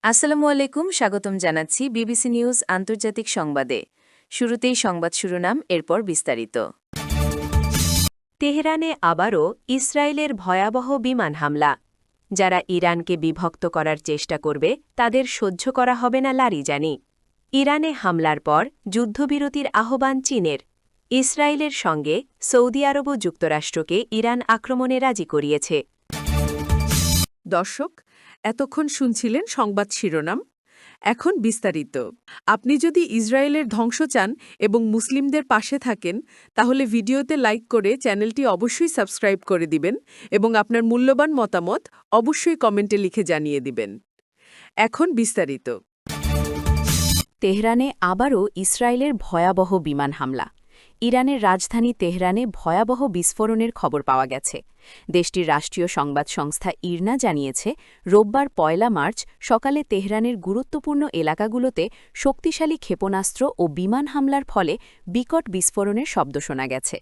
আসসালামু আলাইকুম, স্বাগতম জানাচ্ছি বিবিসি নিউজ আন্তর্জাতিক সংবাদে। শুরুতেই সংবাদ শিরোনাম, এরপর বিস্তারিত। তেহরানে আবারও ইসরায়েলের ভয়াবহ বিমান হামলা। যারা ইরানকে বিভক্ত করার চেষ্টা করবে তাদের সহ্য করা হবে না লারিজানি। ইরানে হামলার পর যুদ্ধবিরতির আহ্বান চীনের। ইসরায়েলের সঙ্গে সৌদি আরব ও যুক্তরাষ্ট্রকে ইরান আক্রমণে রাজি করিয়েছে। দর্শক, এতক্ষণ শুনছিলেন সংবাদ শিরোনাম। এখন বিস্তারিত। আপনি যদি ইসরায়েলের ধ্বংস চান এবং মুসলিমদের পাশে থাকেন, তাহলে ভিডিওতে লাইক করে চ্যানেলটি অবশ্যই সাবস্ক্রাইব করে দিবেন এবং আপনার মূল্যবান মতামত অবশ্যই কমেন্টে লিখে জানিয়ে দিবেন। এখন বিস্তারিত। তেহরানে আবারও ইসরায়েলের ভয়াবহ বিমান হামলা। ইরানের রাজধানী তেহরানে ভয়াবহ বিস্ফোরণের খবর পাওয়া গেছে। দেশটির রাষ্ট্রীয় সংবাদ সংস্থা ইরনা জানিয়েছে, রোববার ১ মার্চ সকালে তেহরানের গুরুত্বপূর্ণ এলাকাগুলোতে শক্তিশালী ক্ষেপণাস্ত্র ও বিমান হামলার ফলে বিকট বিস্ফোরণের শব্দ শোনা গেছে।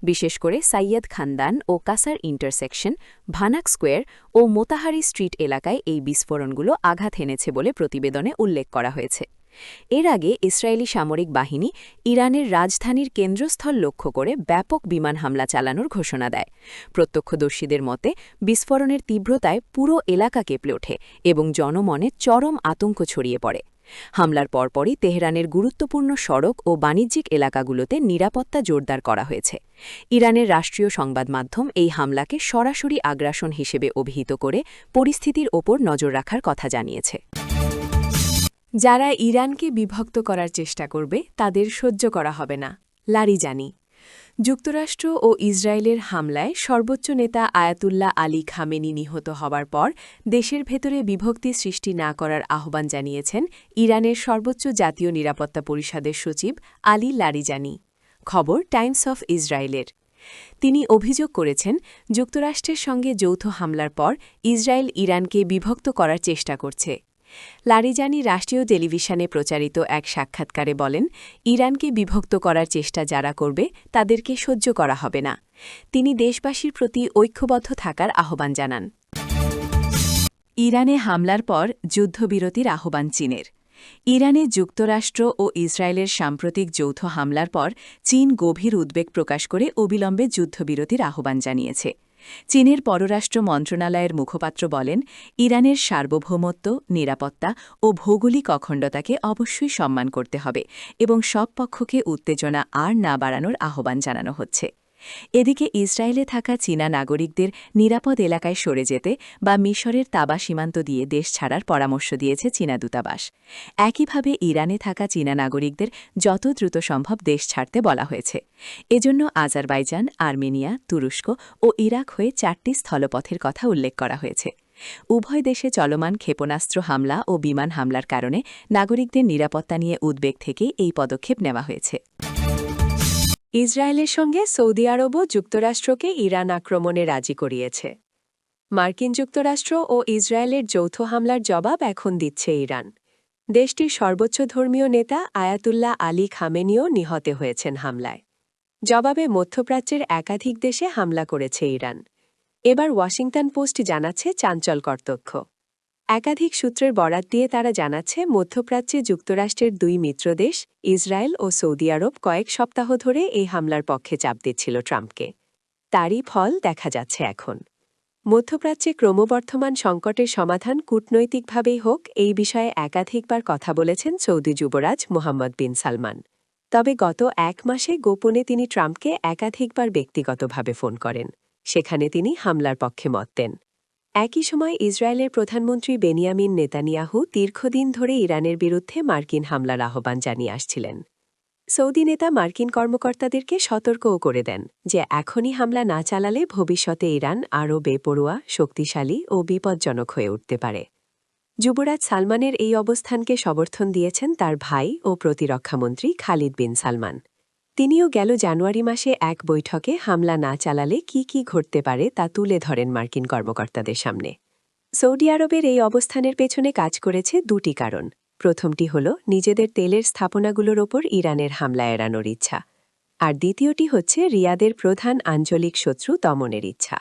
বিশেষ করে সাইয়্যদ খানদান ও কাসার ইন্টারসেকশন, ভানাক স্কোয়ার ও মোতাহারি স্ট্রিট এলাকায় এই বিস্ফোরণগুলো আঘাত এনেছে বলে প্রতিবেদনে উল্লেখ করা হয়েছে। এর আগে ইসরায়েলি সামরিক বাহিনী ইরানের রাজধানীর কেন্দ্রস্থল লক্ষ্য করে ব্যাপক বিমান হামলা চালানোর ঘোষণা দেয়। প্রত্যক্ষদর্শীদের মতে বিস্ফোরণের তীব্রতায় পুরো এলাকা কেঁপে ওঠে এবং জনমনে চরম আতঙ্ক ছড়িয়ে পড়ে। হামলার পরপরই তেহরানের গুরুত্বপূর্ণ সড়ক ও বাণিজ্যিক এলাকাগুলোতে নিরাপত্তা জোরদার করা হয়েছে। ইরানের রাষ্ট্রীয় সংবাদ মাধ্যম এই হামলাকে সরাসরি আগ্রাসন হিসেবে অভিহিত করে পরিস্থিতির ওপর নজর রাখার কথা জানিয়েছে। যারা ইরানকে বিভক্ত করার চেষ্টা করবে তাদের সহ্য করা হবে না, লারিজানি। যুক্তরাষ্ট্র ও ইসরায়েলের হামলায় সর্বোচ্চ নেতা আয়াতুল্লাহ আলী খামেনি নিহত হবার পর দেশের ভেতরে বিভক্তি সৃষ্টি না করার আহ্বান জানিয়েছেন ইরানের সর্বোচ্চ জাতীয় নিরাপত্তা পরিষদের সচিব আলী লারিজানি। খবর টাইমস অফ ইসরায়েলের। তিনি অভিযোগ করেছেন, যুক্তরাষ্ট্রের সঙ্গে যৌথ হামলার পর ইসরায়েল ইরানকে বিভক্ত করার চেষ্টা করছে। লারিজানি রাষ্ট্রীয় টেলিভিশনে প্রচারিত এক সাক্ষাৎকারে বলেন, ইরানকে বিভক্ত করার চেষ্টা যারা করবে তাদেরকে সহ্য করা হবে না। তিনি দেশবাসীর প্রতি ঐক্যবদ্ধ থাকার আহ্বান জানান। ইরানে হামলার পর যুদ্ধবিরতির আহ্বান চীনের। ইরানে যুক্তরাষ্ট্র ও ইসরায়েলের সাম্প্রতিক যৌথ হামলার পর চীন গভীর উদ্বেগ প্রকাশ করে অবিলম্বে যুদ্ধবিরতির আহ্বান জানিয়েছে। চীনের পররাষ্ট্র মন্ত্রণালয়ের মুখপাত্র বলেন, ইরানের সার্বভৌমত্ব, নিরাপত্তা ও ভৌগোলিক অখণ্ডতাকে অবশ্যই সম্মান করতে হবে এবং সব পক্ষকে উত্তেজনা আর না বাড়ানোর আহ্বান জানানো হচ্ছে। এদিকে ইসরায়েলে থাকা চীনা নাগরিকদের নিরাপদ এলাকায় সরে যেতে বা মিশরের তাবা সীমান্ত দিয়ে দেশ ছাড়ার পরামর্শ দিয়েছে চীনা দূতাবাস। একইভাবে ইরানে থাকা চীনা নাগরিকদের যত দ্রুত সম্ভব দেশ ছাড়তে বলা হয়েছে। এজন্য আজারবাইজান, আর্মেনিয়া, তুরস্ক ও ইরাক হয়ে 4টি স্থলপথের কথা উল্লেখ করা হয়েছে। উভয় দেশে চলমান ক্ষেপণাস্ত্র হামলা ও বিমান হামলার কারণে নাগরিকদের নিরাপত্তা নিয়ে উদ্বেগ থেকেই এই পদক্ষেপ নেওয়া হয়েছে। ইসরায়েলের সঙ্গে সৌদি আরব ও যুক্তরাষ্ট্রকে ইরান আক্রমণে রাজি করিয়েছে। মার্কিন যুক্তরাষ্ট্র ও ইসরায়েলের যৌথ হামলার জবাব এখন দিচ্ছে ইরান। দেশটির সর্বোচ্চ ধর্মীয় নেতা আয়াতুল্লাহ আলী খামেনিও নিহত হয়েছেন হামলায়। জবাবে মধ্যপ্রাচ্যের একাধিক দেশে হামলা করেছে ইরান। এবার ওয়াশিংটন পোস্ট জানাচ্ছে চাঞ্চল্যকর তথ্য। একাধিক সূত্রের বরাত দিয়ে তারা জানাচ্ছে, মধ্যপ্রাচ্যে যুক্তরাষ্ট্রের 2 মিত্রদেশ ইসরায়েল ও সৌদি আরব কয়েক সপ্তাহ ধরে এই হামলার পক্ষে চাপ দিচ্ছিল ট্রাম্পকে। তারই ফল দেখা যাচ্ছে এখন। মধ্যপ্রাচ্যে ক্রমবর্ধমান সংকটের সমাধান কূটনৈতিকভাবেই হোক, এই বিষয়ে একাধিকবার কথা বলেছেন সৌদি যুবরাজ মোহাম্মদ বিন সালমান। তবে গত 1 মাসে গোপনে তিনি ট্রাম্পকে একাধিকবার ব্যক্তিগতভাবে ফোন করেন। সেখানে তিনি হামলার পক্ষে মত দেন। একই সময় ইসরায়েলের প্রধানমন্ত্রী বেনিয়ামিন নেতানিয়াহু দীর্ঘদিন ধরে ইরানের বিরুদ্ধে মার্কিন হামলার আহ্বান জানিয়ে আসছিলেন। সৌদি নেতা মার্কিন কর্মকর্তাদেরকে সতর্কও করে দেন যে এখনই হামলা না চালালে ভবিষ্যতে ইরান আরও বেপরোয়া, শক্তিশালী ও বিপজ্জনক হয়ে উঠতে পারে। যুবরাজ সালমানের এই অবস্থানকে সমর্থন দিয়েছেন তার ভাই ও প্রতিরক্ষামন্ত্রী খালিদ বিন সালমান। তিনিও গেল জানুয়ারি মাসে এক বৈঠকে হামলা না চালালে কি ঘটতে পারে তা তুলে ধরেন মার্কিন কর্মকর্তাদের সামনে। সৌদি আরবের এই অবস্থানের পেছনে কাজ করেছে 2টি কারণ। প্রথমটি হল নিজেদের তেলের স্থাপনাগুলোর ওপর ইরানের হামলা এড়ানোর ইচ্ছা, আর দ্বিতীয়টি হচ্ছে রিয়াদের প্রধান আঞ্চলিক শত্রু দমনের ইচ্ছা।